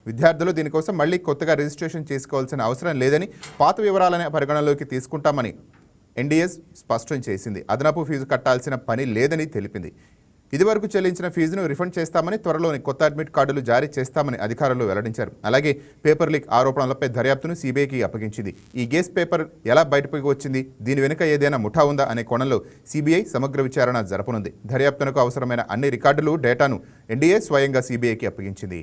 విద్యార్థులు దీనికోసం మళ్లీ కొత్తగా రిజిస్ట్రేషన్ చేసుకోవాల్సిన అవసరం లేదని, పాత వివరాలనే పరిగణలోకి తీసుకుంటామని ఎన్డీఏ స్పష్టం చేసింది. అదనపు ఫీజు కట్టాల్సిన పని లేదని తెలిపింది. ఇదివరకు చెల్లించిన ఫీజును రిఫండ్ చేస్తామని, త్వరలోని కొత్త అడ్మిట్ కార్డులు జారీ చేస్తామని అధికారులు వెల్లడించారు. అలాగే పేపర్ లీక్ ఆరోపణలపై దర్యాప్తును సీబీఐకి అప్పగించింది. ఈ గేస్ పేపర్ ఎలా బయటకు వచ్చింది, దీని వెనుక ఏదైనా ముఠా ఉందా అనే కోణంలో సీబీఐ సమగ్ర విచారణ జరపనుంది. దర్యాప్తునకు అవసరమైన అన్ని రికార్డులు, డేటాను ఎన్డీఏ స్వయంగా సీబీఐకి అప్పగించింది.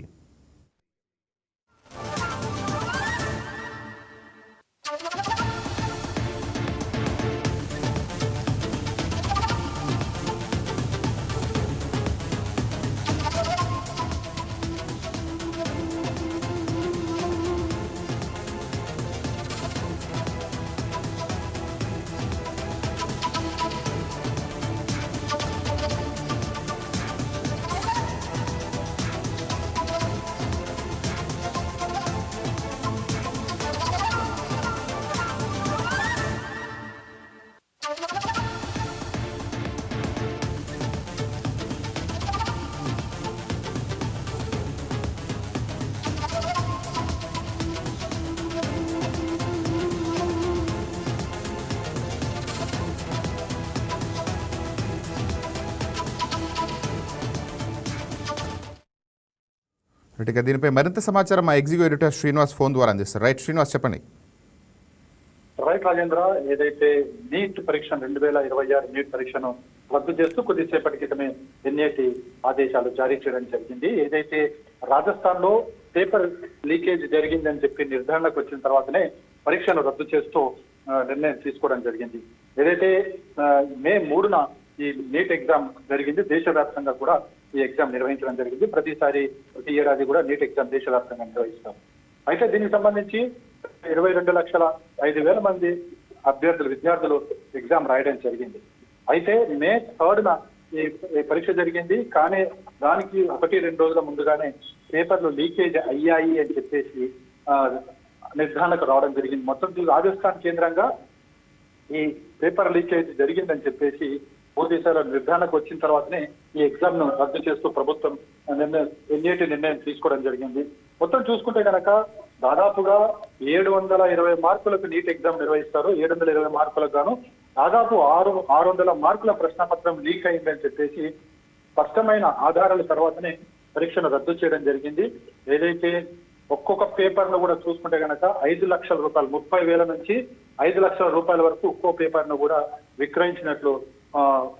రైట్, దీనిపై మరింత సమాచారం మా ఎగ్జిక్యూటివ్ ఎడిటర్ శ్రీనివాస్ ఫోన్ ద్వారా అందిస్తారు. రైట్ శ్రీనివాస్, చెప్పండి. రైట్ రాజేంద్ర, ఏదైతే నీట్ పరీక్ష 2026 నీట్ పరీక్షను రద్దు చేస్తూ కొద్దిసేపటి క్రితమే ఎన్ఐటి ఆదేశాలు జారీ చేయడం జరిగింది. ఏదైతే రాజస్థాన్ లో పేపర్ లీకేజ్ జరిగిందని చెప్పి నిర్ధారణకు వచ్చిన తర్వాతనే పరీక్షను రద్దు చేస్తూ నిర్ణయం తీసుకోవడం జరిగింది. ఏదైతే మే 3న ఈ నీట్ ఎగ్జామ్ జరిగింది, దేశవ్యాప్తంగా కూడా ఈ ఎగ్జామ్ నిర్వహించడం జరిగింది. ప్రతి ఏడాది కూడా నీట్ ఎగ్జామ్ దేశవ్యాప్తంగా నిర్వహిస్తారు. అయితే దీనికి సంబంధించి 22,05,000 మంది విద్యార్థులు ఎగ్జామ్ రాయడం జరిగింది. అయితే మే 3న ఈ పరీక్ష జరిగింది. కానీ దానికి 1-2 రోజుల ముందుగానే పేపర్లు లీకేజ్ అయ్యాయి అని చెప్పేసి నిర్ధారణకు రావడం జరిగింది. మొత్తం రాజస్థాన్ కేంద్రంగా ఈ పేపర్ లీకేజ్ జరిగిందని చెప్పేసి పూర్తిస్థాయిలో నిర్ధారణకు వచ్చిన తర్వాతనే ఈ ఎగ్జామ్ ను రద్దు చేస్తూ ప్రభుత్వం ఎన్ఐటి నిర్ణయం తీసుకోవడం జరిగింది. మొత్తం చూసుకుంటే కనుక దాదాపుగా 720 మార్కులకు నీట్ ఎగ్జామ్ నిర్వహిస్తారు. 720 మార్కులకు గాను దాదాపు 600 మార్కుల ప్రశ్నపత్రం లీక్ అయిందని చెప్పేసి స్పష్టమైన ఆధారాల తర్వాతనే పరీక్షను రద్దు చేయడం జరిగింది. ఏదైతే ఒక్కొక్క పేపర్ ను కూడా చూసుకుంటే కనుక 5 లక్షల రూపాయలు, 30,000 నుంచి 5 లక్షల రూపాయల వరకు ఒక్కో పేపర్ ను కూడా విక్రయించినట్లు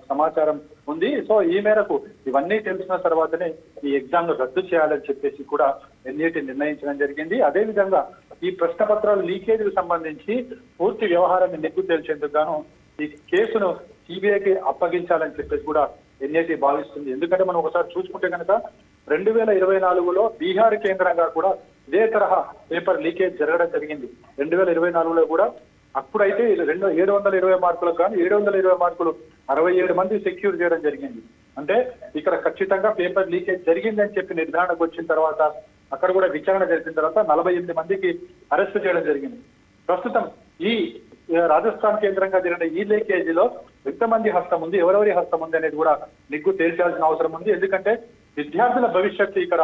సమాచారం ఉంది. సో ఈ మేరకు ఇవన్నీ తెలిసిన తర్వాతనే ఈ ఎగ్జామ్ ను రద్దు చేయాలని చెప్పేసి కూడా ఎన్ఐటి నిర్ణయించడం జరిగింది. అదేవిధంగా ఈ ప్రశ్నపత్రాలు లీకేజీకి సంబంధించి పూర్తి వ్యవహారాన్ని నిగ్గు తేల్చేందుకు గాను ఈ కేసును సిబిఐకి అప్పగించాలని చెప్పేసి కూడా ఎన్ఐటి భావిస్తుంది. ఎందుకంటే మనం ఒకసారి చూసుకుంటే కనుక 2024లో బీహార్ కేంద్రంగా కూడా ఇదే తరహా పేపర్ లీకేజ్ జరగడం జరిగింది. 2024లో కూడా అప్పుడైతే 720 మార్కులకు కానీ 720 మార్కులు 67 మంది సెక్యూర్ చేయడం జరిగింది. అంటే ఇక్కడ ఖచ్చితంగా పేపర్ లీకేజ్ జరిగిందని చెప్పి నిర్ధారణకు వచ్చిన తర్వాత అక్కడ కూడా విచారణ జరిపిన తర్వాత 48 మందికి అరెస్ట్ చేయడం జరిగింది. ప్రస్తుతం ఈ రాజస్థాన్ కేంద్రంగా జరిగిన ఈ లీకేజీలో ఎంతమంది హస్తం ఉంది, ఎవరెవరి హస్తం ఉంది అనేది కూడా నిగ్గు తేల్చాల్సిన అవసరం ఉంది. ఎందుకంటే విద్యార్థుల భవిష్యత్తు ఇక్కడ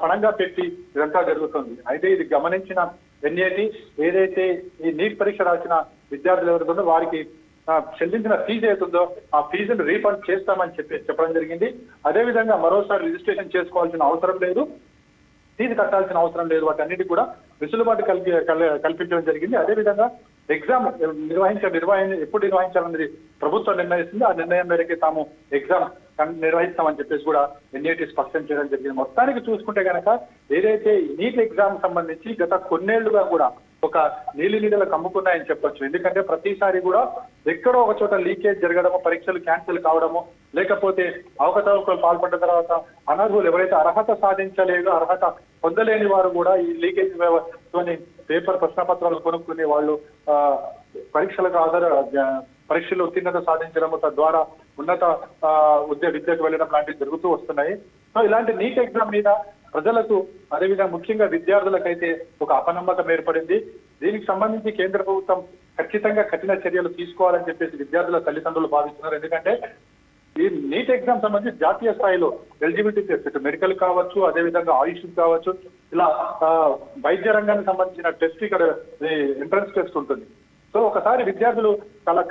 పణంగా పెట్టి ఇదంతా జరుగుతుంది. అయితే ఇది గమనించిన ఎన్ఐటి ఏదైతే ఈ నీట్ పరీక్ష రాసిన విద్యార్థులు ఎవరుందో వారికి చెల్లించిన ఫీజు ఏతుందో ఆ ఫీజును రీఫండ్ చేస్తామని చెప్పడం జరిగింది. అదేవిధంగా మరోసారి రిజిస్ట్రేషన్ చేసుకోవాల్సిన అవసరం లేదు, ఫీజు కట్టాల్సిన అవసరం లేదు. వాటన్నిటి కూడా వెసులుబాటు కల్పించడం జరిగింది. అదేవిధంగా ఎగ్జామ్ ఎప్పుడు నిర్వహించాలనేది ప్రభుత్వం నిర్ణయిస్తుంది. ఆ నిర్ణయం మేరకే తాము ఎగ్జామ్ నిర్వహిస్తామని చెప్పేసి కూడా ఎన్ఐటి స్పష్టం చేయడం జరిగింది. మొత్తానికి చూసుకుంటే కనుక ఏదైతే నీట్ ఎగ్జామ్ సంబంధించి గత కొన్నేళ్లుగా కూడా ఒక నీళ్ళకు అమ్ముకున్నాయని చెప్పొచ్చు. ఎందుకంటే ప్రతిసారి కూడా ఎక్కడో ఒక చోట లీకేజ్ జరగడము, పరీక్షలు క్యాన్సిల్ కావడము, లేకపోతే అవకతవకలు పాల్పడ్డ తర్వాత అనర్హులు ఎవరైతే అర్హత సాధించలేదో, అర్హత పొందలేని వారు కూడా ఈ లీకేజ్ తోని పేపర్ ప్రశ్నపత్రాలు కొనుక్కునే వాళ్ళు పరీక్షలు ఉత్తీర్ణత సాధించడం, తద్వారా ఉన్నత విద్యకు వెళ్ళడం లాంటివి జరుగుతూ వస్తున్నాయి. సో ఇలాంటి నీట్ ఎగ్జామ్ మీద ప్రజలకు, అదేవిధంగా ముఖ్యంగా విద్యార్థులకైతే ఒక అపనమ్మకం ఏర్పడింది. దీనికి సంబంధించి కేంద్ర ప్రభుత్వం ఖచ్చితంగా కఠిన చర్యలు తీసుకోవాలని చెప్పేసి విద్యార్థుల తల్లిదండ్రులు భావిస్తున్నారు. ఎందుకంటే ఈ నీట్ ఎగ్జామ్ సంబంధించి జాతీయ స్థాయిలో ఎలిజిబిలిటీ టెస్ట్ ఇటు మెడికల్ కావచ్చు, అదేవిధంగా ఆయుష్ కావచ్చు, ఇలా వైద్య రంగానికి సంబంధించిన టెస్ట్ ఇక్కడ ఎంట్రన్స్ టెస్ట్ ఉంటుంది. సో ఒకసారి విద్యార్థులు చాలా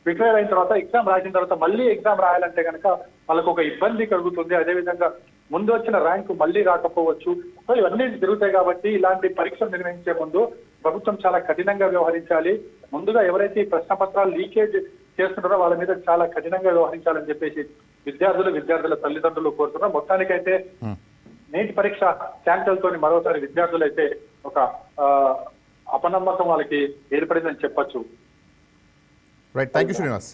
ప్రిపేర్ అయిన తర్వాత ఎగ్జామ్ రాసిన తర్వాత మళ్ళీ ఎగ్జామ్ రాయాలంటే కనుక వాళ్ళకు ఒక ఇబ్బంది కలుగుతుంది. అదేవిధంగా ముందు వచ్చిన ర్యాంకు మళ్ళీ రాకపోవచ్చు. సో ఇవన్నీ జరుగుతాయి కాబట్టి ఇలాంటి పరీక్షలు నిర్వహించే ముందు ప్రభుత్వం చాలా కఠినంగా వ్యవహరించాలి. ముందుగా ఎవరైతే ఈ ప్రశ్న పత్రాలు లీకేజ్ చేస్తున్నారో వాళ్ళ మీద చాలా కఠినంగా వ్యవహరించాలని చెప్పేసి విద్యార్థుల తల్లిదండ్రులు కోరుతున్నారు. మొత్తానికైతే నీటి పరీక్ష క్యాన్సల్ తోని మరోసారి విద్యార్థులు అయితే ఒక అపనమ్మకం వాళ్ళకి ఏర్పడిందని చెప్పొచ్చు. Right, thank you Srinivas.